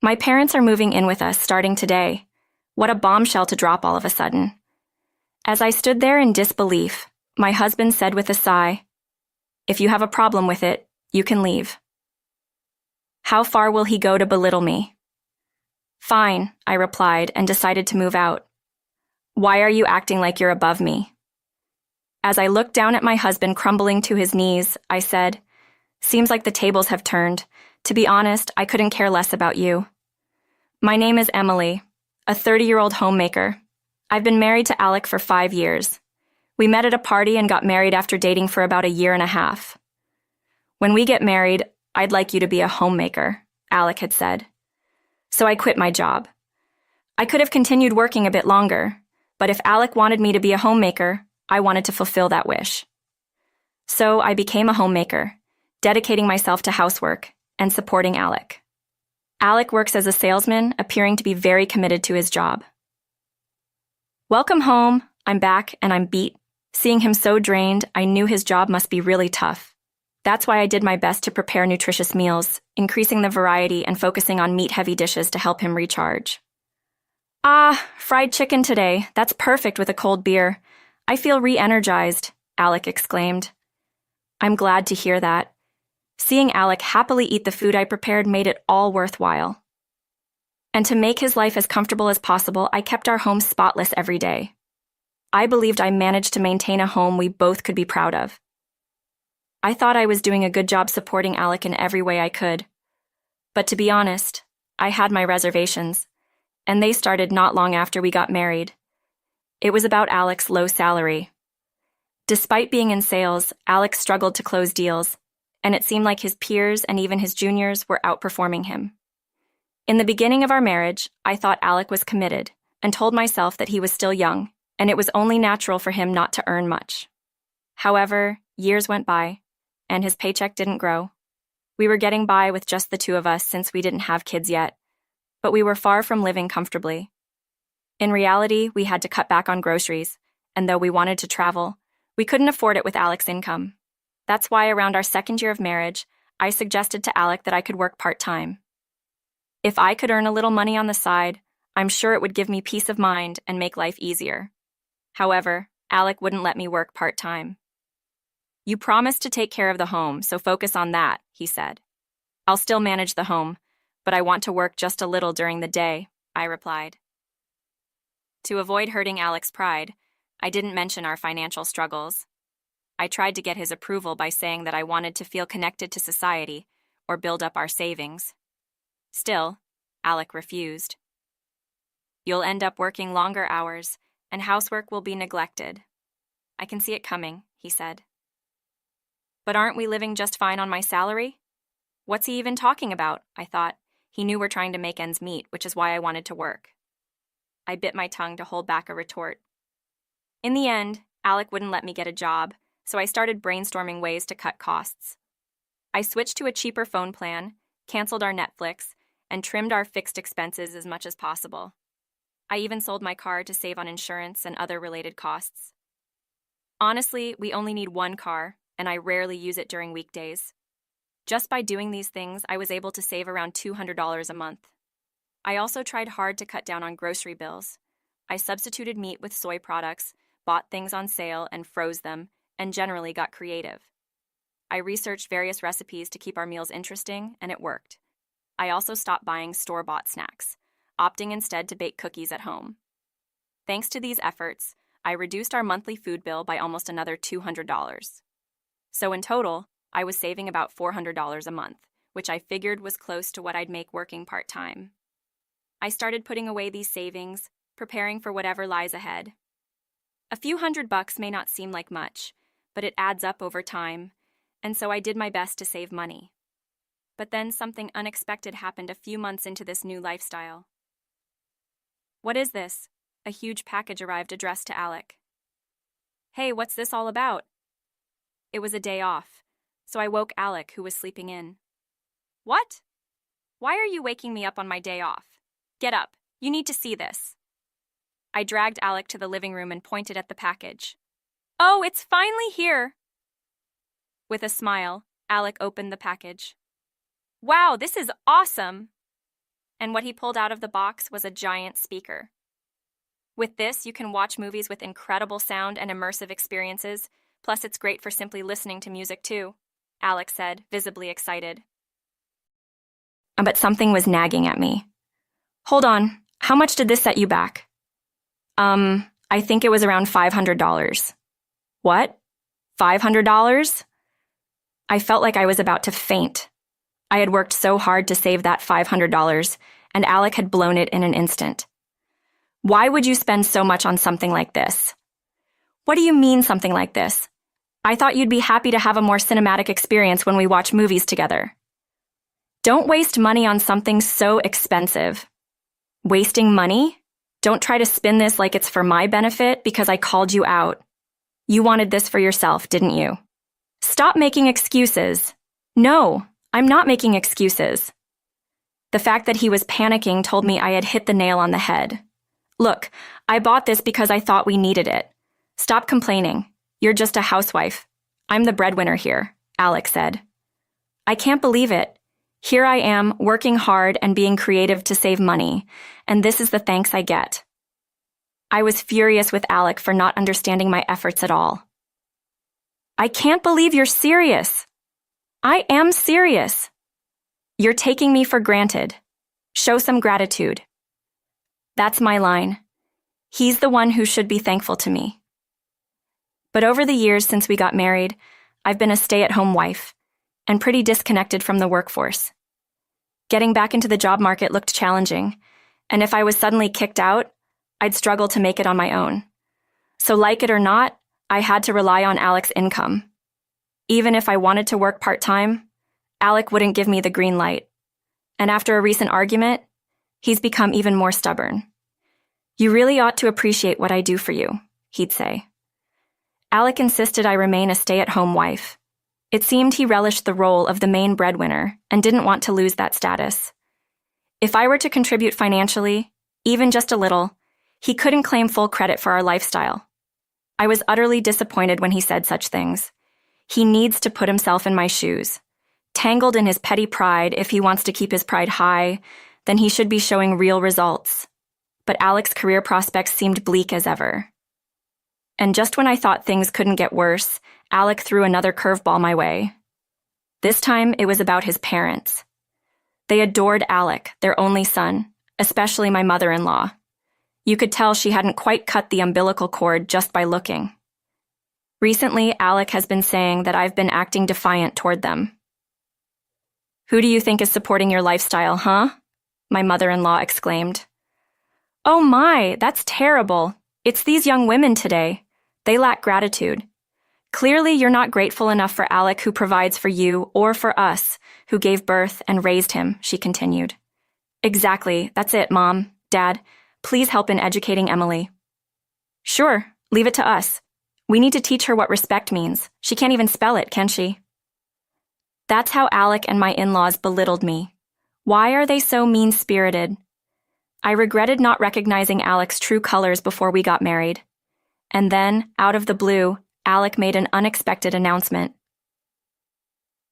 My parents are moving in with us starting today. What a bombshell to drop all of a sudden. As I stood there in disbelief, my husband said with a sigh, "If you have a problem with it, you can leave." How far will he go to belittle me? Fine, I replied and decided to move out. Why are you acting like you're above me? As I looked down at my husband crumbling to his knees, I said, "Seems like the tables have turned. To be honest, I couldn't care less about you. My name is Emily, a 30-year-old homemaker. I've been married to Alec for 5 years. We met at a party and got married after dating for about a year and a half. When we get married, I'd like you to be a homemaker," Alec had said. So I quit my job. I could have continued working a bit longer, but if Alec wanted me to be a homemaker, I wanted to fulfill that wish. So I became a homemaker, dedicating myself to housework and supporting Alec. Alec works as a salesman, appearing to be very committed to his job. Welcome home. I'm back and I'm beat. Seeing him so drained, I knew his job must be really tough. That's why I did my best to prepare nutritious meals, increasing the variety and focusing on meat-heavy dishes to help him recharge. Fried chicken today. That's perfect with a cold beer. I feel re-energized, Alec exclaimed. I'm glad to hear that. Seeing Alec happily eat the food I prepared made it all worthwhile. And to make his life as comfortable as possible, I kept our home spotless every day. I believed I managed to maintain a home we both could be proud of. I thought I was doing a good job supporting Alec in every way I could. But to be honest, I had my reservations, and they started not long after we got married. It was about Alec's low salary. Despite being in sales, Alec struggled to close deals, and it seemed like his peers and even his juniors were outperforming him. In the beginning of our marriage, I thought Alec was committed and told myself that he was still young, and it was only natural for him not to earn much. However, years went by, and his paycheck didn't grow. We were getting by with just the two of us since we didn't have kids yet, but we were far from living comfortably. In reality, we had to cut back on groceries, and though we wanted to travel, we couldn't afford it with Alec's income. That's why around our second year of marriage, I suggested to Alec that I could work part-time. If I could earn a little money on the side, I'm sure it would give me peace of mind and make life easier. However, Alec wouldn't let me work part-time. You promised to take care of the home, so focus on that, he said. I'll still manage the home, but I want to work just a little during the day, I replied. To avoid hurting Alec's pride, I didn't mention our financial struggles. I tried to get his approval by saying that I wanted to feel connected to society or build up our savings. Still, Alec refused. You'll end up working longer hours, and housework will be neglected. I can see it coming, he said. But aren't we living just fine on my salary? What's he even talking about? I thought. He knew we're trying to make ends meet, which is why I wanted to work. I bit my tongue to hold back a retort. In the end, Alec wouldn't let me get a job, so I started brainstorming ways to cut costs. I switched to a cheaper phone plan, canceled our Netflix, and trimmed our fixed expenses as much as possible. I even sold my car to save on insurance and other related costs. Honestly, we only need one car, and I rarely use it during weekdays. Just by doing these things, I was able to save around $200 a month. I also tried hard to cut down on grocery bills. I substituted meat with soy products, bought things on sale and froze them, and generally got creative. I researched various recipes to keep our meals interesting, and it worked. I also stopped buying store-bought snacks, opting instead to bake cookies at home. Thanks to these efforts, I reduced our monthly food bill by almost another $200. So in total, I was saving about $400 a month, which I figured was close to what I'd make working part-time. I started putting away these savings, preparing for whatever lies ahead. A few $100 may not seem like much, but it adds up over time, and so I did my best to save money. But then something unexpected happened a few months into this new lifestyle. What is this? A huge package arrived addressed to Alec. Hey, what's this all about? It was a day off, so I woke Alec, who was sleeping in. What? Why are you waking me up on my day off? Get up, you need to see this. I dragged Alec to the living room and pointed at the package. Oh, it's finally here! With a smile, Alec opened the package. Wow, this is awesome! and what he pulled out of the box was a giant speaker. With this, you can watch movies with incredible sound and immersive experiences, plus it's great for simply listening to music too, Alex said, visibly excited. But something was nagging at me. Hold on, how much did this set you back? I think it was around $500. What? $500? I felt like I was about to faint. I had worked so hard to save that $500, and Alec had blown it in an instant. Why would you spend so much on something like this? What do you mean something like this? I thought you'd be happy to have a more cinematic experience when we watch movies together. Don't waste money on something so expensive. Wasting money? Don't try to spin this like it's for my benefit because I called you out. You wanted this for yourself, didn't you? Stop making excuses. No, I'm not making excuses. The fact that he was panicking told me I had hit the nail on the head. Look, I bought this because I thought we needed it. Stop complaining. You're just a housewife. I'm the breadwinner here, Alex said. I can't believe it. Here I am, working hard and being creative to save money, and this is the thanks I get. I was furious with Alec for not understanding my efforts at all. I can't believe you're serious. I am serious. You're taking me for granted. Show some gratitude. That's my line. He's the one who should be thankful to me. But over the years since we got married, I've been a stay-at-home wife and pretty disconnected from the workforce. Getting back into the job market looked challenging, and if I was suddenly kicked out, I'd struggle to make it on my own. So like it or not, I had to rely on Alec's income. Even if I wanted to work part-time, Alec wouldn't give me the green light. And after a recent argument, he's become even more stubborn. You really ought to appreciate what I do for you, he'd say. Alec insisted I remain a stay-at-home wife. It seemed he relished the role of the main breadwinner and didn't want to lose that status. If I were to contribute financially, even just a little, he couldn't claim full credit for our lifestyle. I was utterly disappointed when he said such things. He needs to put himself in my shoes. Tangled in his petty pride, if he wants to keep his pride high, then he should be showing real results. But Alec's career prospects seemed bleak as ever. And just when I thought things couldn't get worse, Alec threw another curveball my way. This time, it was about his parents. They adored Alec, their only son, especially my mother-in-law. You could tell she hadn't quite cut the umbilical cord just by looking. Recently, Alec has been saying that I've been acting defiant toward them. Who do you think is supporting your lifestyle, huh? My mother-in-law exclaimed. Oh my, that's terrible. It's these young women today. They lack gratitude. Clearly, you're not grateful enough for Alec, who provides for you, or for us, who gave birth and raised him, she continued. Exactly, that's it, Mom, Dad. Please help in educating Emily. Sure, leave it to us. We need to teach her what respect means. She can't even spell it, can she? That's how Alec and my in-laws belittled me. Why are they so mean-spirited? I regretted not recognizing Alec's true colors before we got married. And then, out of the blue, Alec made an unexpected announcement.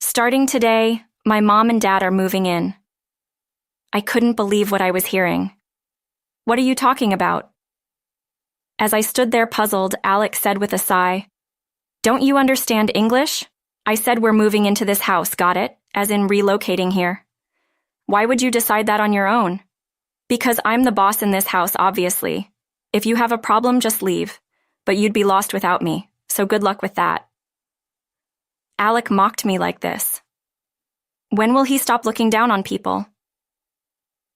Starting today, my mom and dad are moving in. I couldn't believe what I was hearing. What are you talking about? As I stood there puzzled, Alec said with a sigh, Don't you understand English? I said we're moving into this house, got it? As in relocating here. Why would you decide that on your own? Because I'm the boss in this house, obviously. If you have a problem, just leave. But you'd be lost without me, so good luck with that. Alec mocked me like this. When will he stop looking down on people?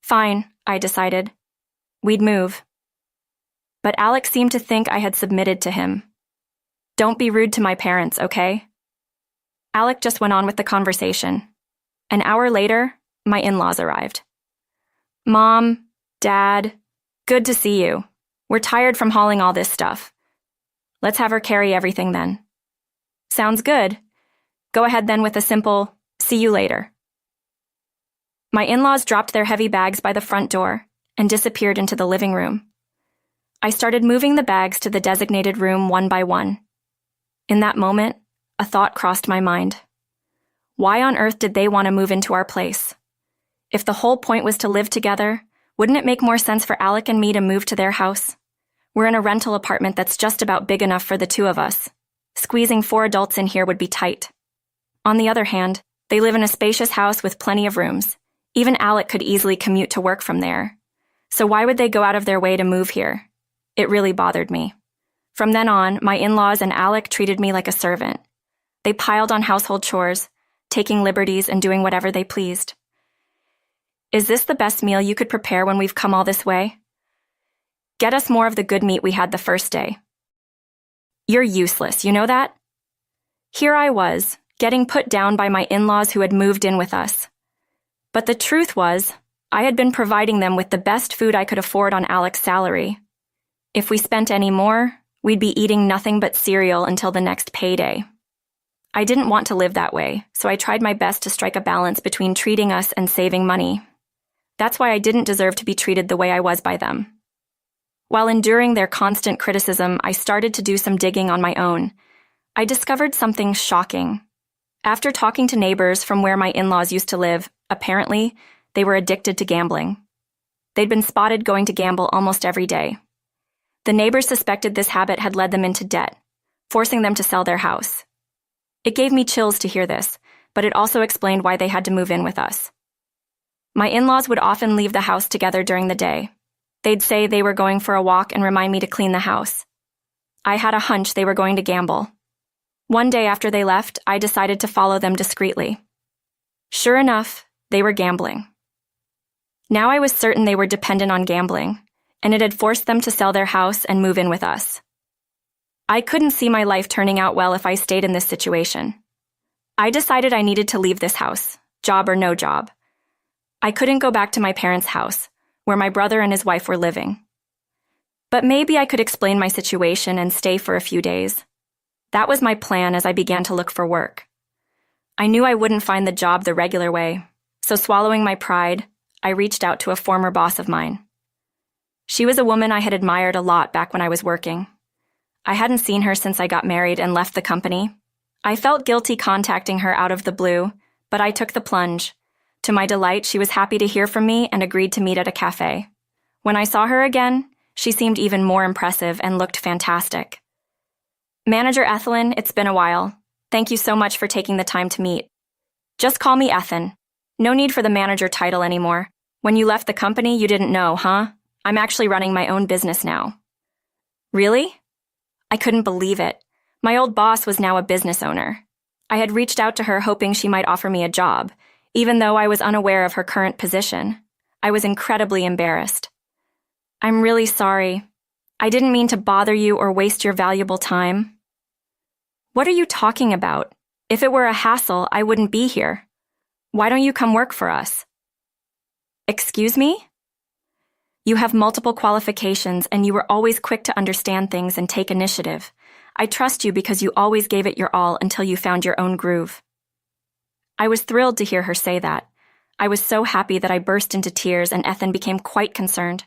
Fine, I decided. We'd move. But Alec seemed to think I had submitted to him. Don't be rude to my parents, okay? Alec just went on with the conversation. An hour later, my in-laws arrived. Mom, Dad, good to see you. We're tired from hauling all this stuff. Let's have her carry everything then. Sounds good. Go ahead then with a simple, see you later. My in-laws dropped their heavy bags by the front door and disappeared into the living room. I started moving the bags to the designated room one by one. In that moment, a thought crossed my mind. Why on earth did they want to move into our place? If the whole point was to live together, wouldn't it make more sense for Alec and me to move to their house? We're in a rental apartment that's just about big enough for the two of us. Squeezing 4 adults in here would be tight. On the other hand, they live in a spacious house with plenty of rooms. Even Alec could easily commute to work from there. So why would they go out of their way to move here? It really bothered me. From then on, my in-laws and Alec treated me like a servant. They piled on household chores, taking liberties and doing whatever they pleased. Is this the best meal you could prepare when we've come all this way? Get us more of the good meat we had the first day. You're useless, you know that? Here I was, getting put down by my in-laws who had moved in with us. But the truth was, I had been providing them with the best food I could afford on Alec's salary. If we spent any more, we'd be eating nothing but cereal until the next payday. I didn't want to live that way, so I tried my best to strike a balance between treating us and saving money. That's why I didn't deserve to be treated the way I was by them. While enduring their constant criticism, I started to do some digging on my own. I discovered something shocking. After talking to neighbors from where my in-laws used to live, apparently, they were addicted to gambling. They'd been spotted going to gamble almost every day. The neighbors suspected this habit had led them into debt, forcing them to sell their house. It gave me chills to hear this, but it also explained why they had to move in with us. My in-laws would often leave the house together during the day. They'd say they were going for a walk and remind me to clean the house. I had a hunch they were going to gamble. One day after they left, I decided to follow them discreetly. Sure enough, they were gambling. Now I was certain they were dependent on gambling, and it had forced them to sell their house and move in with us. I couldn't see my life turning out well if I stayed in this situation. I decided I needed to leave this house, job or no job. I couldn't go back to my parents' house, where my brother and his wife were living. But maybe I could explain my situation and stay for a few days. That was my plan as I began to look for work. I knew I wouldn't find the job the regular way, so swallowing my pride, I reached out to a former boss of mine. She was a woman I had admired a lot back when I was working. I hadn't seen her since I got married and left the company. I felt guilty contacting her out of the blue, but I took the plunge. To my delight, she was happy to hear from me and agreed to meet at a cafe. When I saw her again, she seemed even more impressive and looked fantastic. Manager Ethelyn, it's been a while. Thank you so much for taking the time to meet. Just call me Ethan. No need for the manager title anymore. When you left the company, you didn't know, huh? I'm actually running my own business now. Really? I couldn't believe it. My old boss was now a business owner. I had reached out to her hoping she might offer me a job, even though I was unaware of her current position. I was incredibly embarrassed. I'm really sorry. I didn't mean to bother you or waste your valuable time. What are you talking about? If it were a hassle, I wouldn't be here. Why don't you come work for us? Excuse me? You have multiple qualifications and you were always quick to understand things and take initiative. I trust you because you always gave it your all until you found your own groove. I was thrilled to hear her say that. I was so happy that I burst into tears and Ethan became quite concerned.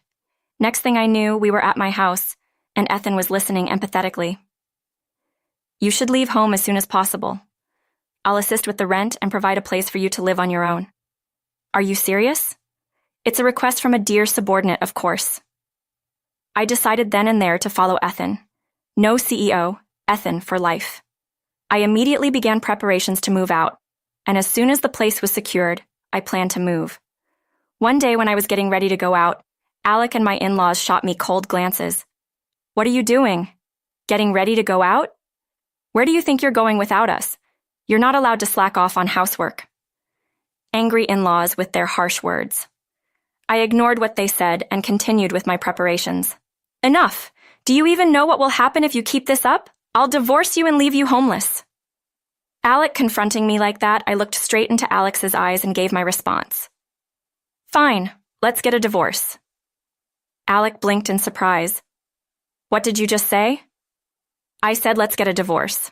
Next thing I knew, we were at my house, and Ethan was listening empathetically. You should leave home as soon as possible. I'll assist with the rent and provide a place for you to live on your own. Are you serious? It's a request from a dear subordinate, of course. I decided then and there to follow Ethan. No CEO, Ethan for life. I immediately began preparations to move out, and as soon as the place was secured, I planned to move. One day when I was getting ready to go out, Alec and my in-laws shot me cold glances. What are you doing? Getting ready to go out? Where do you think you're going without us? You're not allowed to slack off on housework. Angry in-laws with their harsh words. I ignored what they said and continued with my preparations. Enough! Do you even know what will happen if you keep this up? I'll divorce you and leave you homeless. Alec confronting me like that, I looked straight into Alex's eyes and gave my response. Fine, let's get a divorce. Alec blinked in surprise. What did you just say? I said let's get a divorce.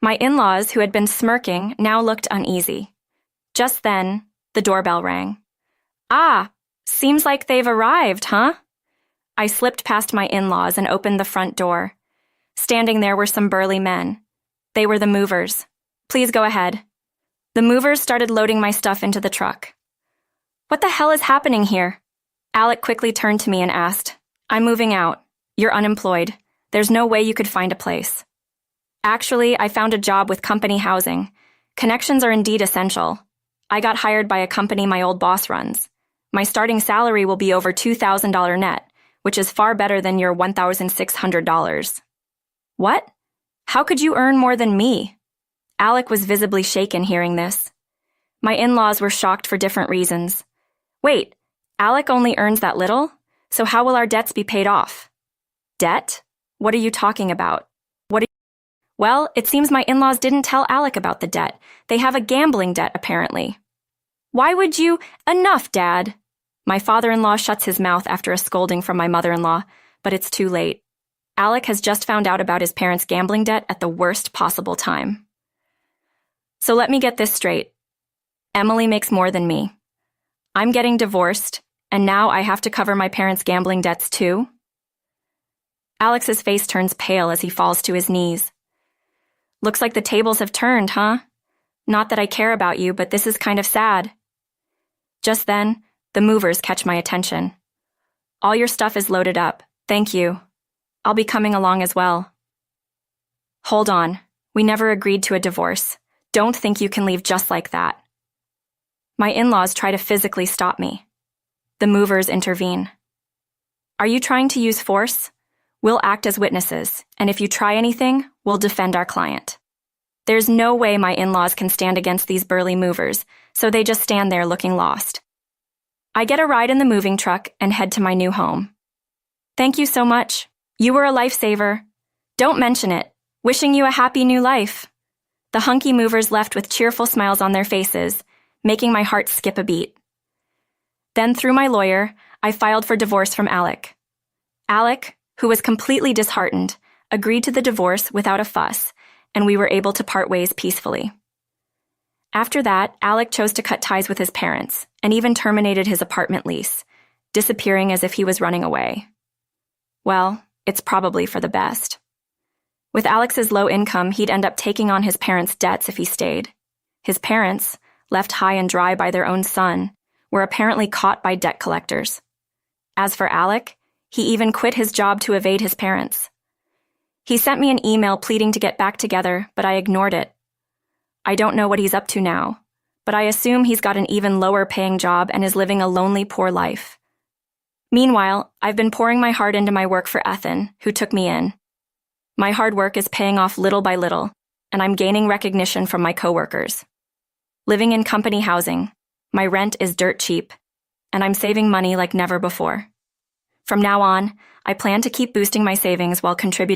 My in-laws, who had been smirking, now looked uneasy. Just then, the doorbell rang. Ah, seems like they've arrived, huh? I slipped past my in-laws and opened the front door. Standing there were some burly men. They were the movers. Please go ahead. The movers started loading my stuff into the truck. What the hell is happening here? Alec quickly turned to me and asked, I'm moving out. You're unemployed. There's no way you could find a place. Actually, I found a job with company housing. Connections are indeed essential. I got hired by a company my old boss runs. My starting salary will be over $2,000 net, which is far better than your $1,600. What? How could you earn more than me? Alec was visibly shaken hearing this. My in-laws were shocked for different reasons. Wait, Alec only earns that little? So how will our debts be paid off? Debt? What are you talking about? Well, it seems my in-laws didn't tell Alec about the debt. They have a gambling debt, apparently. Why would you— Enough, Dad! My father-in-law shuts his mouth after a scolding from my mother-in-law, but it's too late. Alec has just found out about his parents' gambling debt at the worst possible time. So let me get this straight. Emily makes more than me. I'm getting divorced, and now I have to cover my parents' gambling debts too? Alex's face turns pale as he falls to his knees. Looks like the tables have turned, huh? Not that I care about you, but this is kind of sad. Just then, the movers catch my attention. All your stuff is loaded up. Thank you. I'll be coming along as well. Hold on. We never agreed to a divorce. Don't think you can leave just like that. My in-laws try to physically stop me. The movers intervene. Are you trying to use force? We'll act as witnesses, and if you try anything, we'll defend our client. There's no way my in-laws can stand against these burly movers, so they just stand there looking lost. I get a ride in the moving truck and head to my new home. Thank you so much. You were a lifesaver. Don't mention it. Wishing you a happy new life. The hunky movers left with cheerful smiles on their faces, making my heart skip a beat. Then, through my lawyer, I filed for divorce from Alec. Alec, who was completely disheartened, agreed to the divorce without a fuss, and we were able to part ways peacefully. After that, Alec chose to cut ties with his parents and even terminated his apartment lease, disappearing as if he was running away. Well, it's probably for the best. With Alex's low income, he'd end up taking on his parents' debts if he stayed. His parents, left high and dry by their own son, were apparently caught by debt collectors. As for Alec, he even quit his job to evade his parents. He sent me an email pleading to get back together, but I ignored it. I don't know what he's up to now, but I assume he's got an even lower-paying job and is living a lonely, poor life. Meanwhile, I've been pouring my heart into my work for Ethan, who took me in. My hard work is paying off little by little, and I'm gaining recognition from my coworkers. Living in company housing, my rent is dirt cheap, and I'm saving money like never before. From now on, I plan to keep boosting my savings while contributing